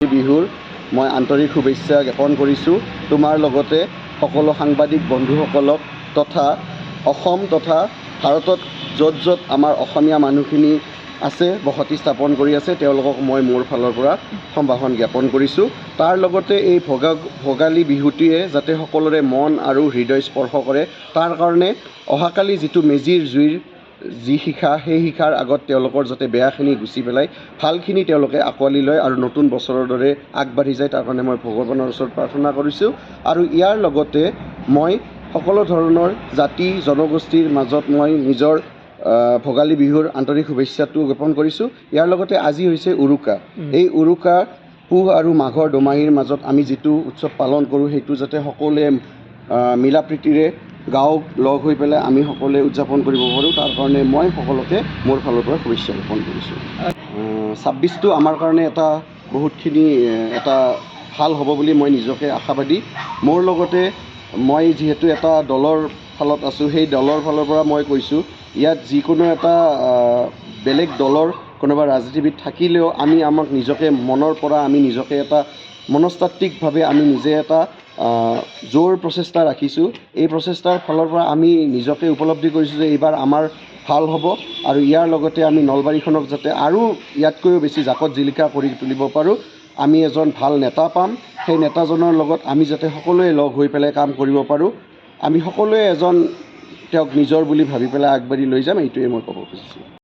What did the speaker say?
বিহুৰ মই আন্তৰিক শুভেচ্ছা জ্ঞাপন কৰিছোঁ। তোমাৰ লগতে সকলো সাংবাদিক বন্ধুসকলক তথা অসম তথা ভাৰতত য'ত য'ত আমাৰ অসমীয়া মানুহখিনি আছে, বসতি স্থাপন কৰি আছে, তেওঁলোকক মই মোৰ ফালৰ পৰা সম্ভাষণ জ্ঞাপন কৰিছোঁ। তাৰ লগতে এই ভোগালী বিহুটিয়ে যাতে সকলোৰে মন আৰু হৃদয় স্পৰ্শ কৰে, তাৰ কাৰণে অহাকালি যিটো মেজিৰ জুইৰ যি শিখা, সেই শিখাৰ আগত তেওঁলোকৰ যাতে বেয়াখিনি গুচি পেলাই ভালখিনি তেওঁলোকে আঁকোৱালি লয় আৰু নতুন বছৰৰ দৰে আগবাঢ়ি যায়, তাৰ কাৰণে মই ভগৱানৰ ওচৰত প্ৰাৰ্থনা কৰিছোঁ। আৰু ইয়াৰ লগতে মই সকলো ধৰণৰ জাতি জনগোষ্ঠীৰ মাজত মই নিজৰ ভোগালী বিহুৰ আন্তৰিক শুভেচ্ছাটো জ্ঞাপন কৰিছোঁ। ইয়াৰ লগতে আজি হৈছে উৰুকা। এই উৰুকা পুহ আৰু মাঘৰ দোমাহীৰ মাজত আমি যিটো উৎসৱ পালন কৰোঁ, সেইটো যাতে সকলোৱে মিলা প্ৰীতিৰে গাঁও লগ হৈ পেলাই আমি সকলোৱে উদযাপন কৰিব পাৰোঁ, তাৰ কাৰণে মই সকলোকে মোৰ ফালৰ পৰা শুভেচ্ছা জ্ঞাপন কৰিছোঁ। 26টো আমাৰ কাৰণে এটা বহুতখিনি এটা ভাল হ'ব বুলি মই নিজকে আশাবাদী। মোৰ লগতে মই যিহেতু এটা দলৰ ফালত আছোঁ, সেই দলৰ ফালৰ পৰা মই কৈছোঁ, ইয়াত যিকোনো এটা বেলেগ দলৰ কোনোবা ৰাজনীতিবিদ থাকিলেও আমাক নিজকে মনৰ পৰা আমি নিজকে এটা মনস্তাত্ত্বিকভাৱে আমি নিজে এটা জোৰ প্ৰচেষ্টা ৰাখিছোঁ। এই প্ৰচেষ্টাৰ ফালৰ পৰা আমি নিজকে উপলব্ধি কৰিছোঁ যে এইবাৰ আমাৰ ভাল হ'ব আৰু ইয়াৰ লগতে আমি নলবাৰীখনক যাতে আৰু ইয়াতকৈও বেছি জাকত জিলিকা কৰি তুলিব পাৰোঁ। আমি এজন ভাল নেতা পাম, সেই নেতাজনৰ লগত আমি যাতে সকলোৱে লগ হৈ পেলাই কাম কৰিব পাৰোঁ। আমি সকলোৱে তেওঁক নিজৰ বুলি ভাবি পেলাই আগবাঢ়ি লৈ যাম, এইটোৱে মই ক'ব খুজিছোঁ।